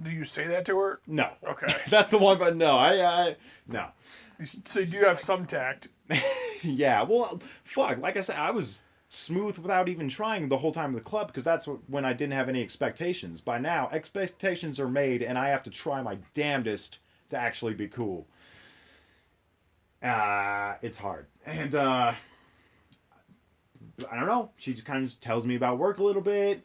Do you say that to her? No. Okay. That's the one, but no. No. So you do have some tact. Yeah, well, fuck. Like I said, I was smooth without even trying the whole time of the club because that's when I didn't have any expectations. By now, expectations are made, and I have to try my damnedest to actually be cool. It's hard. And, I don't know. She just kind of tells me about work a little bit.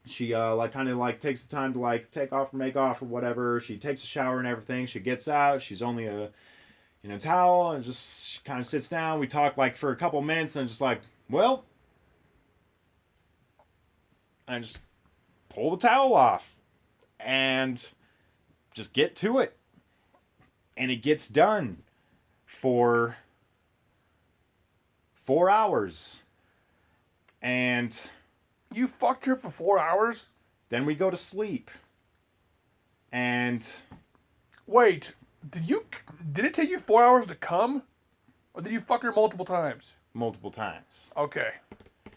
She, takes the time to, take off or make off or whatever. She takes a shower and everything. She gets out. She's only in a towel and just she kind of sits down. We talk, for a couple minutes and just well, I just pull the towel off and just get to it. And it gets done for 4 hours. And you fucked her for 4 hours? Then we go to sleep. And wait, did it take you 4 hours to come? Or did you fuck her multiple times? Multiple times. Okay.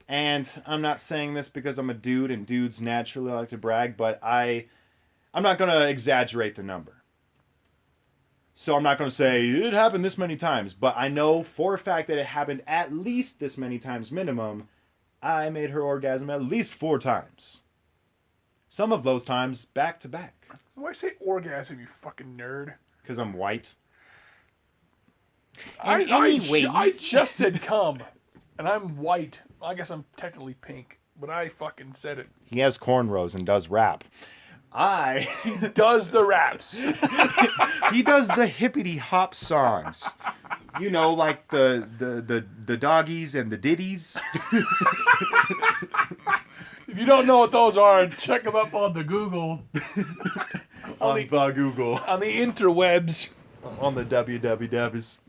And I'm not saying this because I'm a dude and dudes naturally like to brag, but I'm not going to exaggerate the number. So I'm not going to say it happened this many times, but I know for a fact that it happened at least this many times minimum. I made her orgasm at least 4 times. Some of those times back to back. Why I say orgasm, you fucking nerd? Because I'm white. I just said come, and I'm white. I guess I'm technically pink, but I fucking said it. He has cornrows and does rap. He does the raps. He does the hippity hop songs. You know, like the doggies and the ditties. If you don't know what those are, check them up on the Google. on the Google. On the interwebs. On the wwws.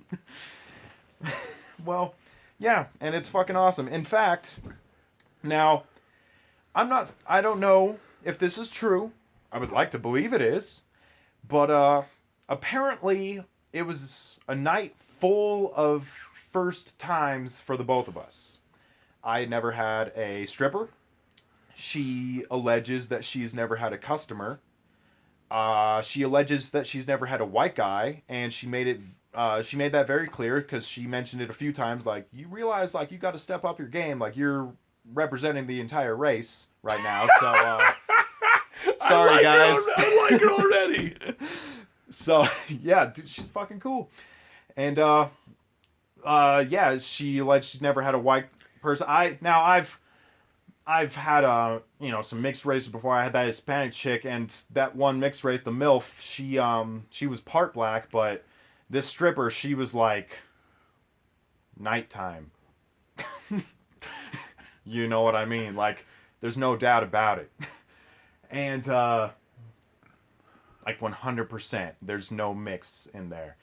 Well, yeah, and it's fucking awesome. In fact, now, I don't know if this is true. I would like to believe it is. But apparently it was a night full of first times for the both of us. I had never had a stripper. She alleges that she's never had a customer. She alleges that she's never had a white guy, and she made that very clear because she mentioned it a few times. You realize, you got to step up your game. You're representing the entire race right now. So, sorry, guys. I like it already. So, yeah, dude, she's fucking cool. And, yeah, she alleged she's never had a white person. I've had some mixed races before. I had that Hispanic chick, and that one mixed race, the MILF, she was part black, but this stripper, she was nighttime. You know what I mean? There's no doubt about it. And 100%, there's no mixeds in there.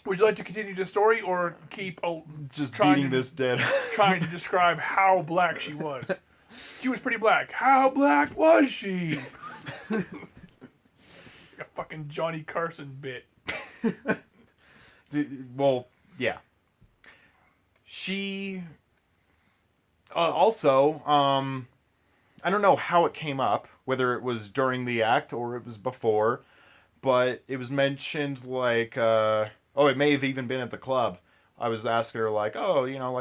Would you like to continue the story or keep just beating this dead? Trying to describe how black she was. She was pretty black. How black was she? Like a fucking Johnny Carson bit. Well, yeah. She also, I don't know how it came up, whether it was during the act or it was before, but it was mentioned it may have even been at the club. I was asking her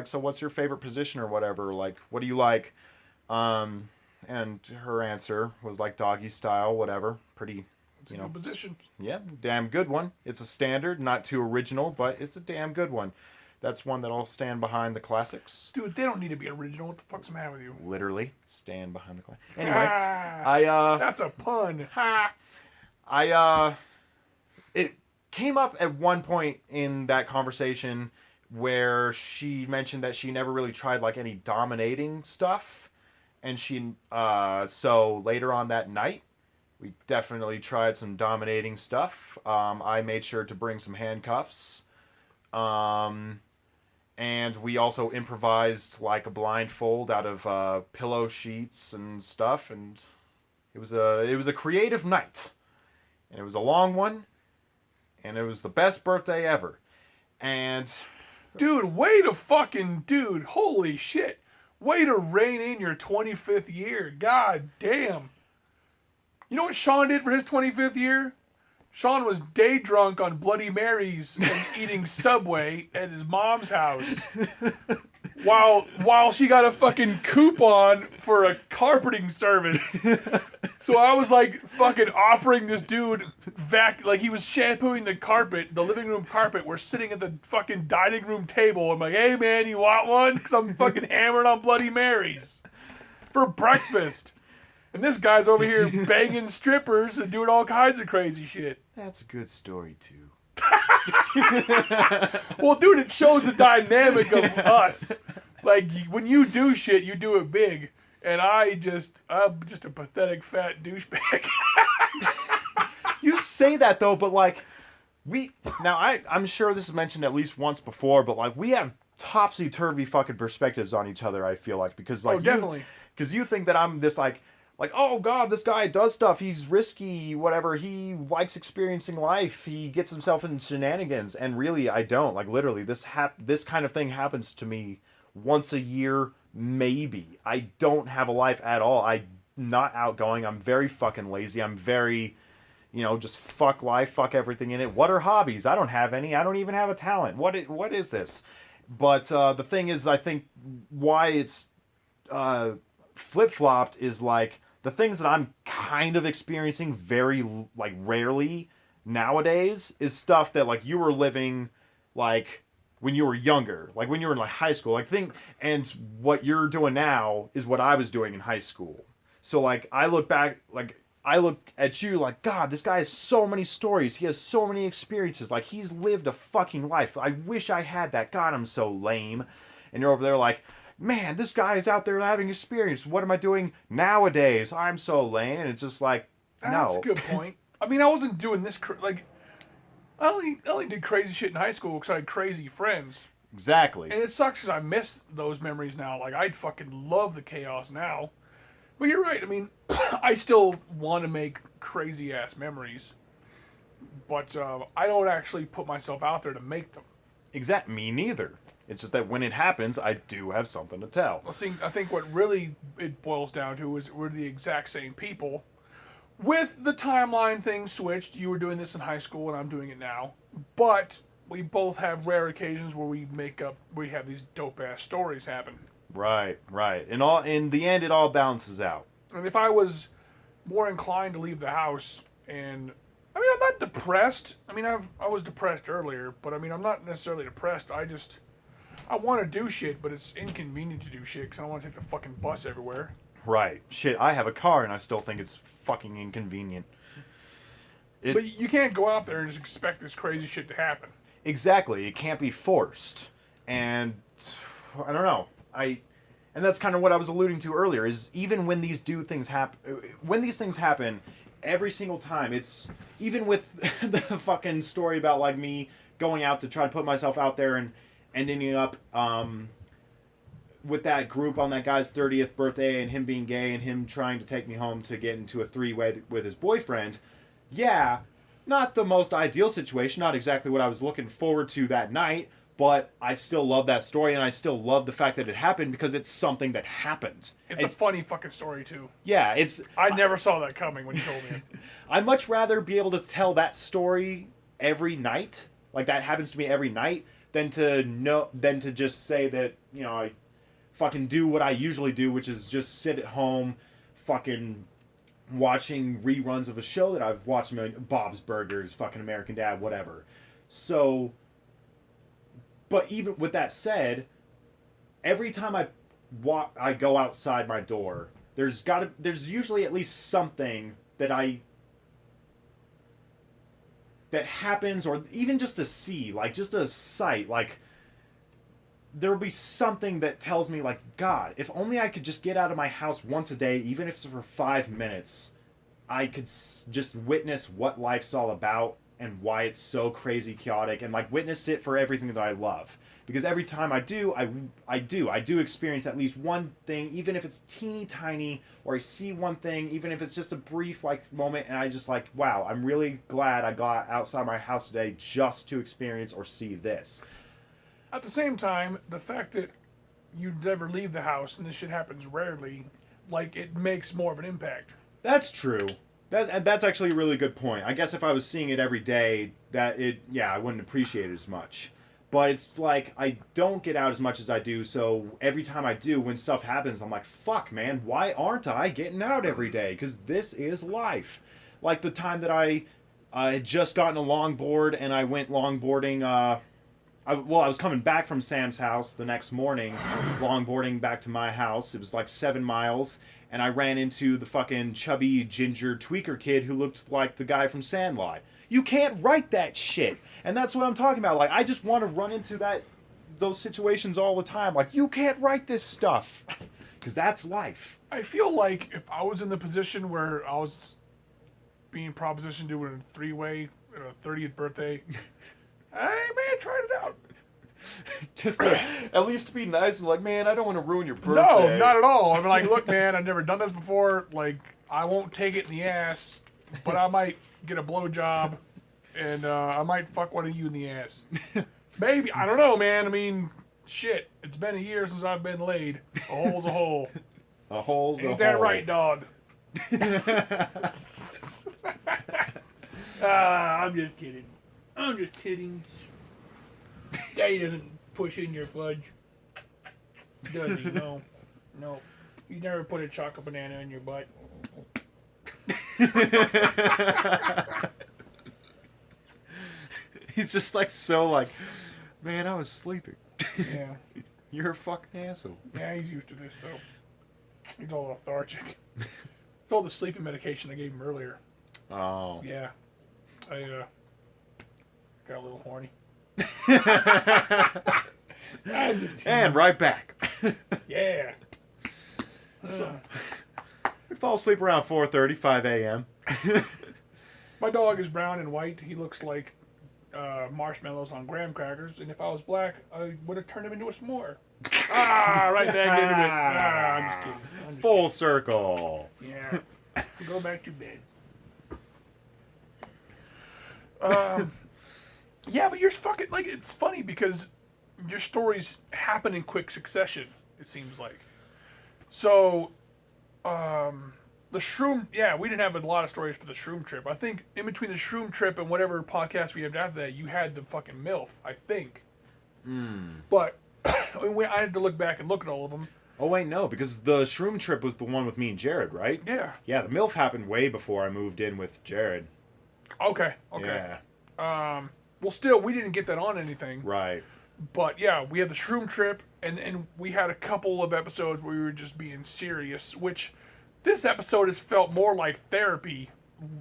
so what's your favorite position or whatever? What do you like? And her answer was doggy style, whatever. Pretty, it's a good position. Yeah, damn good one. It's a standard, not too original, but it's a damn good one. That's one that I'll stand behind the classics. Dude, they don't need to be original. What the fuck's the matter with you? Literally, stand behind the classics. Anyway, that's a pun. It came up at one point in that conversation where she mentioned that she never really tried any dominating stuff. And so later on that night, we definitely tried some dominating stuff. I made sure to bring some handcuffs. And we also improvised a blindfold out of pillow sheets and stuff. And it was a creative night. And it was a long one. And it was the best birthday ever. And dude, holy shit. Way to rein in your 25th year. God damn. You know what Sean did for his 25th year? Sean was day drunk on Bloody Marys and eating Subway at his mom's house. While she got a fucking coupon for a carpeting service. So I was like fucking offering this dude like he was shampooing the carpet, the living room carpet. We're sitting at the fucking dining room table. I'm like, hey man, you want one? Because I'm fucking hammered on Bloody Marys for breakfast. And this guy's over here banging strippers and doing all kinds of crazy shit. That's a good story, too. Well, dude, it shows the dynamic of us. Like, when you do shit, you do it big. And I'm just a pathetic fat douchebag. You say that, though, but, like, I'm sure this is mentioned at least once before, but, like, we have topsy-turvy fucking perspectives on each other, I feel like. Because, like, definitely. Because you think that I'm this, like, oh god, this guy does stuff, he's risky, whatever, he likes experiencing life, he gets himself in shenanigans, and really, I don't. Like, literally, this kind of thing happens to me once a year, maybe. I don't have a life at all. I'm not outgoing, I'm very fucking lazy, I'm very, just fuck life, fuck everything in it. What are hobbies? I don't have any, I don't even have a talent. What is this? But the thing is, I think, why it's flip-flopped is, like, the things that I'm kind of experiencing very, like, rarely nowadays is stuff that, like, you were living, like, when you were younger. Like, when you were in, like, high school. And what you're doing now is what I was doing in high school. So, like, I look at you like, God, this guy has so many stories. He has so many experiences. Like, he's lived a fucking life. I wish I had that. God, I'm so lame. And you're over there like, man, this guy is out there having experience. What am I doing nowadays? I'm so lame. And it's just like, no. That's a good point. I mean, I wasn't doing this, I only did crazy shit in high school because I had crazy friends. Exactly. And it sucks because I miss those memories now. Like, I'd fucking love the chaos now. But you're right. I mean, I still want to make crazy-ass memories. But I don't actually put myself out there to make them. Exactly. Me neither. It's just that when it happens, I do have something to tell. I think what really it boils down to is we're the exact same people. With the timeline thing switched, you were doing this in high school and I'm doing it now. But we both have rare occasions where we have these dope-ass stories happen. Right. In the end, it all balances out. And if I was more inclined to leave the house and... I mean, I'm not depressed. I mean, I was depressed earlier, but I mean, I'm not necessarily depressed. I want to do shit, but it's inconvenient to do shit because I don't want to take the fucking bus everywhere. Right. Shit, I have a car and I still think it's fucking inconvenient. But you can't go out there and just expect this crazy shit to happen. Exactly. It can't be forced. And I don't know. And that's kind of what I was alluding to earlier, is even when these things happen, every single time, it's even with the fucking story about, like, me going out to try to put myself out there and ending up with that group on that guy's 30th birthday and him being gay and him trying to take me home to get into a three-way with his boyfriend. Yeah, not the most ideal situation, not exactly what I was looking forward to that night, but I still love that story and I still love the fact that it happened because it's something that happened. It's a funny fucking story, too. Yeah, I never saw that coming when you told me it. I'd much rather be able to tell that story every night, like that happens to me every night, than to just say that, I fucking do what I usually do, which is just sit at home fucking watching reruns of a show that I've watched Bob's Burgers, fucking American Dad, whatever. So, but even with that said, every time I go outside my door, there's usually at least something that happens, or even just a see, like just a sight, like there will be something that tells me, like, God, if only I could just get out of my house once a day, even if it's for 5 minutes, I could just witness what life's all about and why it's so crazy chaotic, and like witness it for everything that I love. Because every time I do, I do experience at least one thing, even if it's teeny tiny, or I see one thing, even if it's just a brief like moment, and I just like, wow, I'm really glad I got outside my house today just to experience or see this. At the same time, the fact that you never leave the house and this shit happens rarely, like, it makes more of an impact. That's true. That's actually a really good point. I guess if I was seeing it every day, I wouldn't appreciate it as much. But it's like I don't get out as much as I do, so every time I do, when stuff happens, I'm like, fuck, man, why aren't I getting out every day? Because this is life. Like the time that I had just gotten a longboard and I went longboarding. I was coming back from Sam's house the next morning, longboarding back to my house. It was like 7 miles, and I ran into the fucking chubby ginger tweaker kid who looked like the guy from Sandlot. You can't write that shit. And that's what I'm talking about. Like, I just want to run into those situations all the time. Like, you can't write this stuff. Because that's life. I feel like if I was in the position where I was being propositioned to in a 3-way at a 30th birthday, I may have tried it out. Just at least to be nice and like, man, I don't want to ruin your birthday. No, not at all. I'm like, look, man, I've never done this before. Like, I won't take it in the ass, but I might get a blowjob, and I might fuck one of you in the ass. Maybe. I don't know, man. I mean, shit. It's been a year since I've been laid. A hole's a hole. A hole's a hole. Ain't that right, dog? I'm just kidding. I'm just kidding. Daddy doesn't push in your fudge. Does he? No. No. You never put a chocolate banana in your butt. He's just like so like, man, I was sleeping. Yeah. You're a fucking asshole. Yeah, he's used to this though. He's all lethargic. It's all the sleeping medication I gave him earlier. Oh. Yeah. I got a little horny. And right back. Yeah. So, we fall asleep around 4:30, 5 a.m. My dog is brown and white. He looks like marshmallows on graham crackers. And if I was black, I would have turned him into a s'more. Right back into it. I'm just kidding. Full circle. Yeah. Go back to bed. Yeah, but you're fucking, like, it's funny because your stories happen in quick succession, it seems like. So, the shroom, yeah, we didn't have a lot of stories for the shroom trip. I think in between the shroom trip and whatever podcast we had after that, you had the fucking MILF, I think. But, I mean, I had to look back and look at all of them. Oh, wait, no, because the shroom trip was the one with me and Jared, right? Yeah. Yeah, the MILF happened way before I moved in with Jared. Okay. Yeah. Well, still, we didn't get that on anything. Right. But yeah, we had the shroom trip, and we had a couple of episodes where we were just being serious, which this episode has felt more like therapy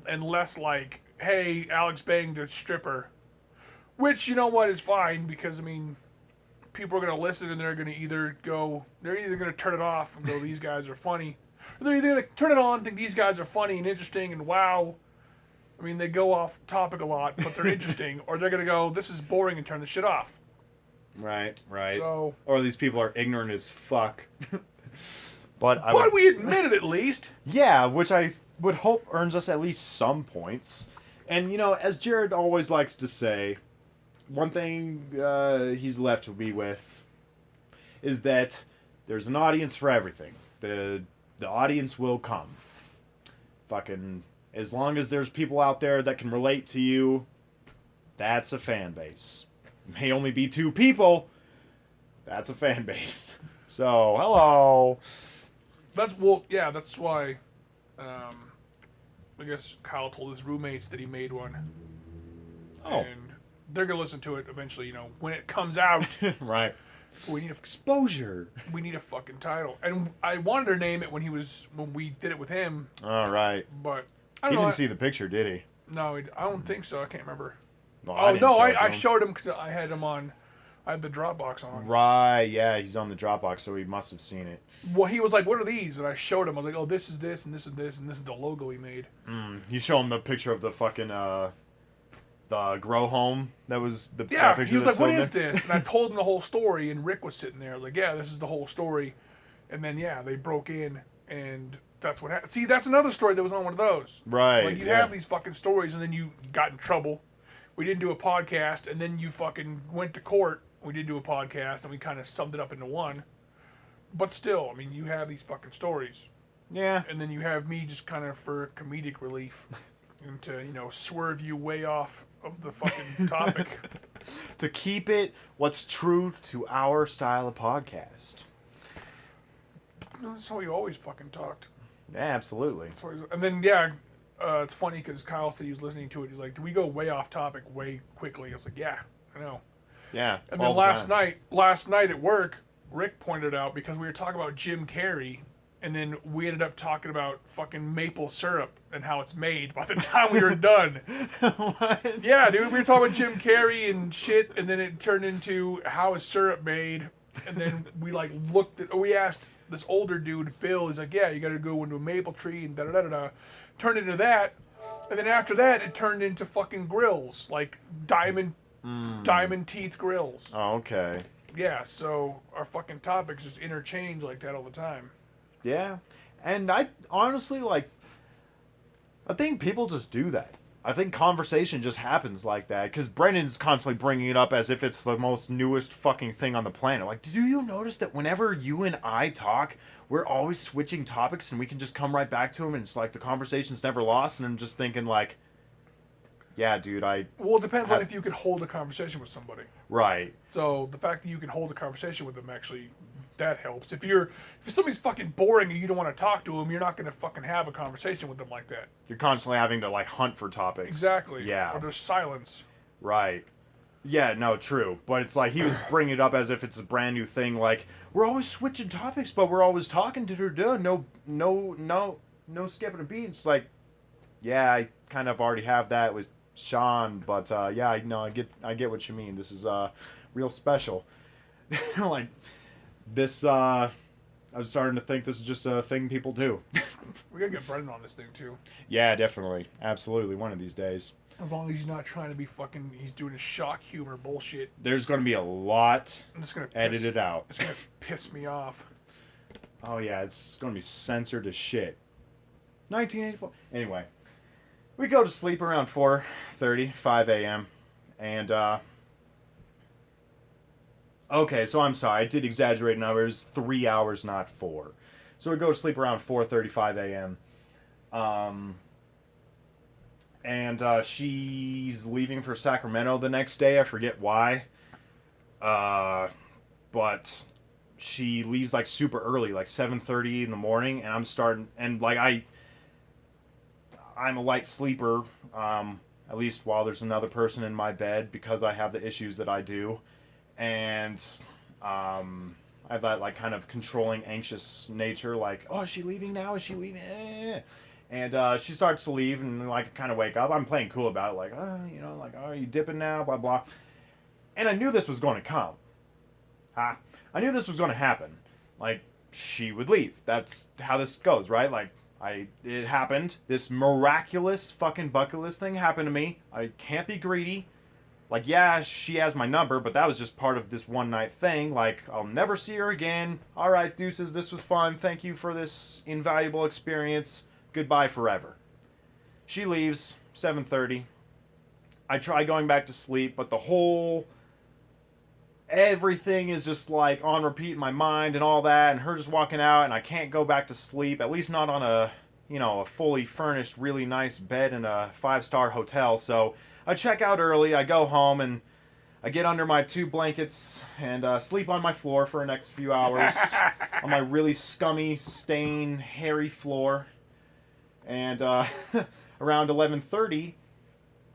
and less like, hey, Alex banged a stripper. Which, you know what, is fine, because, I mean, people are going to listen and they're either going to turn it off and go, these guys are funny. Or they're either going to turn it on and think these guys are funny and interesting and wow. I mean, they go off topic a lot, but they're interesting. Or they're going to go, this is boring, and turn the shit off. Right. So, or these people are ignorant as fuck. But we admit it at least. Yeah, which I would hope earns us at least some points. And, you know, as Jared always likes to say, one thing he's left me with is that there's an audience for everything. The audience will come. Fucking... As long as there's people out there that can relate to you, that's a fan base. It may only be 2 people. That's a fan base. So, hello. That's why I guess Kyle told his roommates that he made one. Oh. And they're going to listen to it eventually, you know, when it comes out. Right. We need exposure. We need a fucking title. And I wanted to name it when we did it with him. All right. But he didn't see the picture, did he? No, I don't think so. I can't remember. Well, I showed him because I had him on. I had the Dropbox on. Right, yeah, he's on the Dropbox, so he must have seen it. Well, he was like, "What are these?" And I showed him. I was like, "Oh, this is this, and this is this, and this is the logo he made." You show him the picture of the fucking the grow home that was the picture. He was like, "What is there? this?" And I told him the whole story, and Rick was sitting there like, "Yeah, this is the whole story." And then they broke in, and that's what happened. See, that's another story that was on one of those. Right. Like you have these fucking stories, and then you got in trouble. We didn't do a podcast, and then you fucking went to court. We did do a podcast, and we kind of summed it up into one. But still, I mean, you have these fucking stories. Yeah. And then you have me just kind of for comedic relief and to, swerve you way off of the fucking topic. To keep it what's true to our style of podcast. That's how we always fucking talked. Yeah, absolutely. And then, it's funny because Kyle said he was listening to it. He's like, do we go way off topic way quickly? I was like, yeah, I know. Yeah. And then last night at work, Rick pointed out because we were talking about Jim Carrey, and then we ended up talking about fucking maple syrup and how it's made by the time we were done. What? Yeah, dude, we were talking about Jim Carrey and shit, and then it turned into how is syrup made, and then we asked this older dude, Bill, he's like, yeah, you gotta go into a maple tree and da-da-da-da-da. Turned into that, and then after that, it turned into fucking grills, like diamond teeth grills. Oh, okay. Yeah, so our fucking topics just interchange like that all the time. Yeah. And I honestly, I think people just do that. I think conversation just happens like that. Because Brendan's constantly bringing it up as if it's the most newest fucking thing on the planet. Like, do you notice that whenever you and I talk, we're always switching topics and we can just come right back to them and it's like the conversation's never lost? And I'm just thinking like, yeah, dude, Well, it depends on if you can hold a conversation with somebody. Right. So the fact that you can hold a conversation with them actually, that helps. If somebody's fucking boring and you don't want to talk to them, you're not going to fucking have a conversation with them like that. You're constantly having to hunt for topics. Exactly. Yeah. Or there's silence. Right. Yeah, no, true. But it's like he was bringing it up as if it's a brand new thing. Like, we're always switching topics, but we're always talking to her. No skipping a beat. It's like, yeah, I kind of already have that with Sean, but yeah, I get what you mean. This is real special. Like this, I was starting to think this is just a thing people do. We gotta get Brendan on this thing too. Yeah, definitely, absolutely. One of these days. As long as he's not trying to be fucking, he's doing his shock humor bullshit. There's going to be a lot I'm just gonna edited out. It's gonna piss me off. Oh yeah, it's going to be censored as shit. 1984. Anyway. We go to sleep around 4:30, 5 a.m. And, okay, so I'm sorry. I did exaggerate numbers. 3 hours, not 4. So we go to sleep around 4:35 a.m. And she's leaving for Sacramento the next day. I forget why. But she leaves, super early, 7:30 in the morning. And I'm starting... And, I'm a light sleeper, at least while there's another person in my bed because I have the issues that I do. And I have that kind of controlling, anxious nature, oh, is she leaving now? Is she leaving? And she starts to leave and I kind of wake up. I'm playing cool about it, oh, are you dipping now? Blah, blah. And I knew this was going to come. I knew this was going to happen. She would leave. That's how this goes, right? It happened. This miraculous fucking bucket list thing happened to me. I can't be greedy. Yeah, she has my number, but that was just part of this one night thing. I'll never see her again. All right, deuces, this was fun. Thank you for this invaluable experience. Goodbye forever. She leaves, 7:30. I try going back to sleep, but everything is just on repeat in my mind and all that, and her just walking out, and I can't go back to sleep, at least not on a fully furnished, really nice bed in a 5-star hotel. So I check out early, I go home, and I get under my 2 blankets and sleep on my floor for the next few hours on my really scummy, stained, hairy floor. And around 11:30,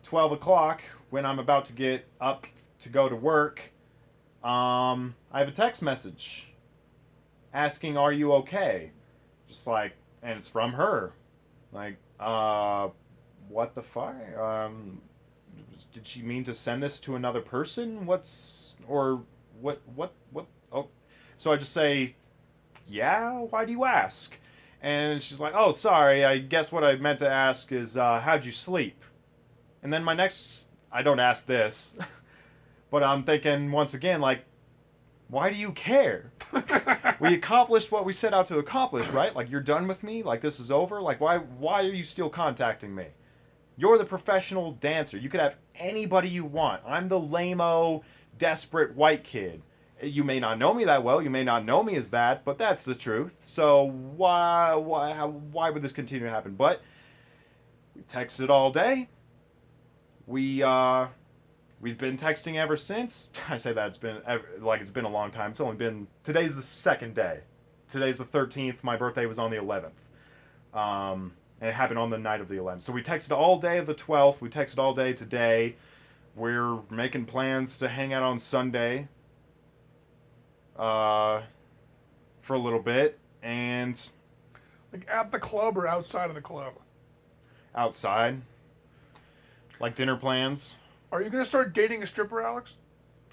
12 o'clock, when I'm about to get up to go to work, I have a text message asking, "Are you okay?" And it's from her. What the fuck? Did she mean to send this to another person? What? Oh, so I just say, "Yeah, why do you ask?" And she's like, "Oh, sorry, I guess what I meant to ask is, how'd you sleep?" And then I don't ask this. But I'm thinking, once again, why do you care? We accomplished what we set out to accomplish, right? You're done with me? This is over? Why are you still contacting me? You're the professional dancer. You could have anybody you want. I'm the lame-o, desperate white kid. You may not know me that well. You may not know me as that, but that's the truth. So why would this continue to happen? But we texted all day. We've been texting ever since. I say that it's been a long time. It's only been, today's the second day. Today's the 13th. My birthday was on the 11th. And it happened on the night of the 11th. So we texted all day of the 12th. We texted all day today. We're making plans to hang out on Sunday for a little bit. And Like at the club or outside of the club? outside. Like dinner plans. Are you going to start dating a stripper, Alex?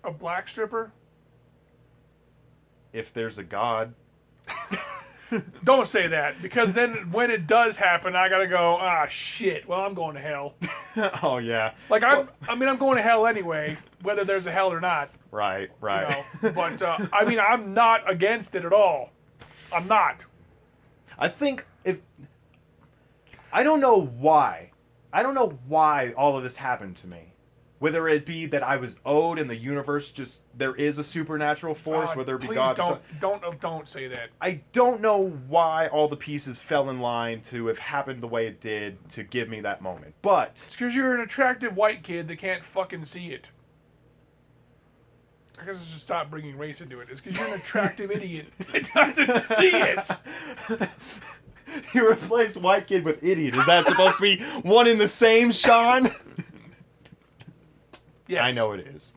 A black stripper? If there's a God. Don't say that, because then when it does happen, I gotta go, shit, well, I'm going to hell. Oh, yeah. Like, I'm going to hell anyway, whether there's a hell or not. Right. You know? But, I'm not against it at all. I'm not. I think I don't know why. I don't know why all of this happened to me. Whether it be that I was owed in the universe, just there is a supernatural force, whether it be please God. Don't say that. I don't know why all the pieces fell in line to have happened the way it did to give me that moment. But It's because you're an attractive white kid that can't fucking see it. I guess I should stop bringing race into it. It's because you're an attractive idiot that doesn't see it. You replaced white kid with idiot. Is that supposed to be one in the same, Sean? Yes. I know it is.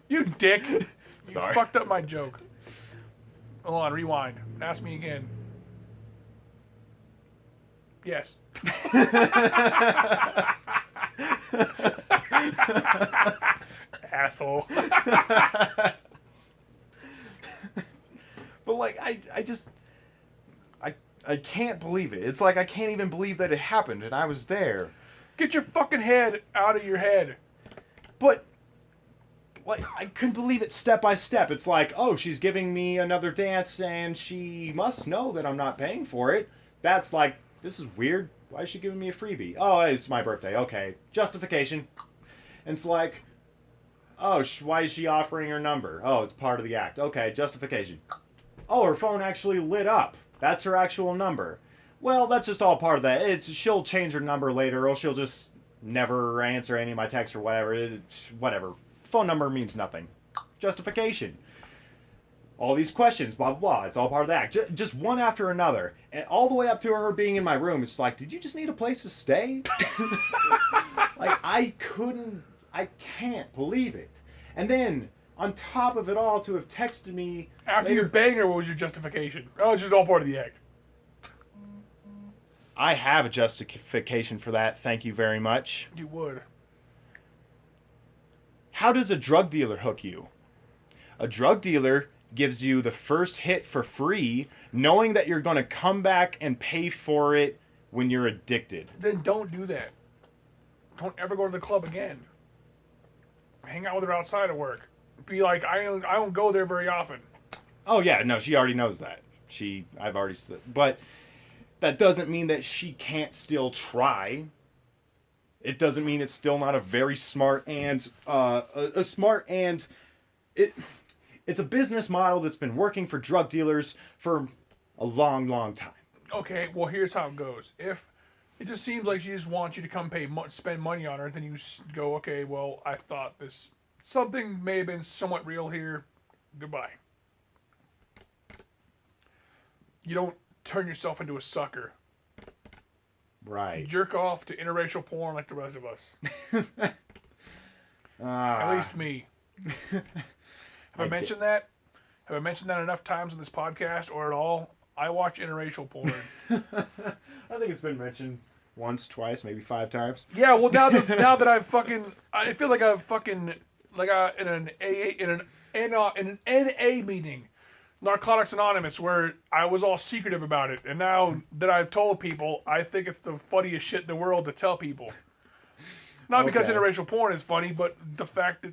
You dick. Sorry. You fucked up my joke. Hold on, rewind. Ask me again. Yes. Asshole. But like I can't believe it. It's like I can't even believe that it happened and I was there. Get your fucking head out of your head. But like I couldn't believe it step by step. It's like, oh, she's giving me another dance and she must know that I'm not paying for it. That's like, this is weird. Why is she giving me a freebie? Oh, it's my birthday. Okay. Justification. And it's like, oh, why is she offering her number? Oh, it's part of the act. Okay, justification. Oh, her phone actually lit up. That's her actual number. Well, that's just all part of that. She'll change her number later, or she'll just never answer any of my texts or whatever. Whatever. Phone number means nothing. Justification. All these questions, blah, blah, blah. It's all part of the act. Just one after another. And all the way up to her being in my room. It's like, did you just need a place to stay? Like, I can't believe it. And then, on top of it all, to have texted me... After you banged her, what was your justification? Oh, it's just all part of the act. I have a justification for that, thank you very much. You would. How does a drug dealer hook you? A drug dealer gives you the first hit for free, knowing that you're going to come back and pay for it when you're addicted. Then don't do that. Don't ever go to the club again. Hang out with her outside of work. Be like, I don't go there very often. Oh yeah, no, she already knows that. But that doesn't mean that she can't still try. It doesn't mean it's still not a very smart and it's a business model that's been working for drug dealers for a long, long time. Okay, well here's how it goes. If it just seems like she just wants you to come spend money on her, then you go, okay, well I thought something may have been somewhat real here. Goodbye. You don't turn yourself into a sucker. Right. You jerk off to interracial porn like the rest of us. At least me. Have I mentioned that? Have I mentioned that enough times in this podcast or at all? I watch interracial porn. I think it's been mentioned once, twice, maybe 5 times. Yeah, well now that I feel like I've fucking in an NA meeting, Narcotics Anonymous, where I was all secretive about it, and now that I've told people, I think it's the funniest shit in the world to tell people. Not because interracial porn is funny, but the fact that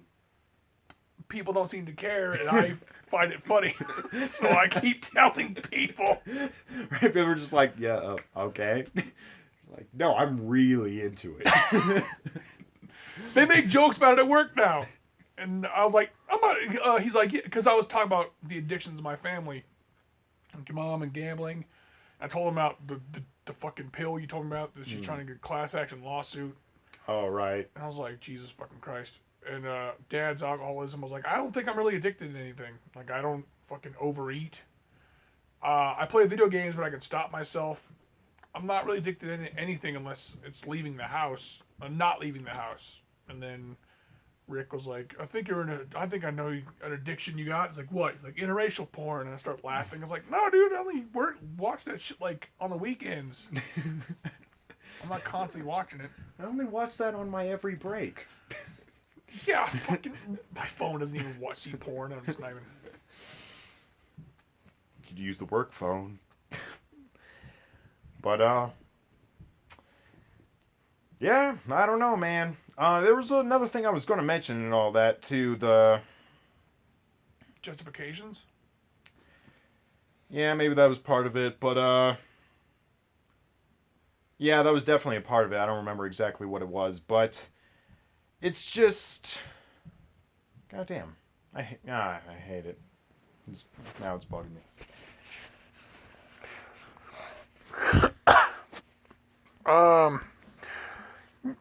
people don't seem to care, and I find it funny, so I keep telling people. Right? People are just like, yeah, okay. Like, no, I'm really into it. They make jokes about it at work now. And I was like, I'm not. He's like, because I was talking about the addictions of my family, like your mom and gambling. I told him about the fucking pill you told me about that she's trying to get a class action lawsuit. Oh, right. And I was like, Jesus fucking Christ. And Dad's alcoholism. I was like, I don't think I'm really addicted to anything. Like, I don't fucking overeat. I play video games, but I can stop myself. I'm not really addicted to anything unless it's leaving the house. I'm not leaving the house. And then Rick was like, I think I know an addiction you got. It's like, what? He's like, interracial porn. And I start laughing. I was like, no, dude, I only watch that shit like on the weekends. I'm not constantly watching it. I only watch that on my every break. Yeah, fucking, my phone doesn't even see porn. I'm just not even. You could use the work phone. But, yeah, I don't know, man. There was another thing I was going to mention and all that, too. The Justifications? Yeah, maybe that was part of it, but, yeah, that was definitely a part of it. I don't remember exactly what it was, but it's just... Goddamn. I hate it. Now it's bugging me.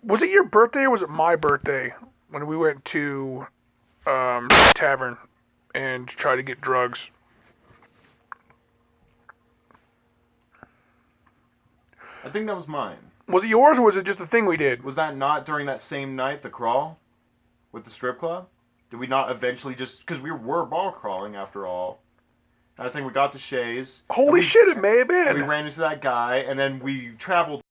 Was it your birthday or was it my birthday when we went to tavern and tried to get drugs? I think that was mine. Was it yours or was it just the thing we did? Was that not during that same night, the crawl? With the strip club? Did we not eventually just... Because we were ball crawling after all. And I think we got to Shay's. Holy shit, it may have been. We ran into that guy, and then we traveled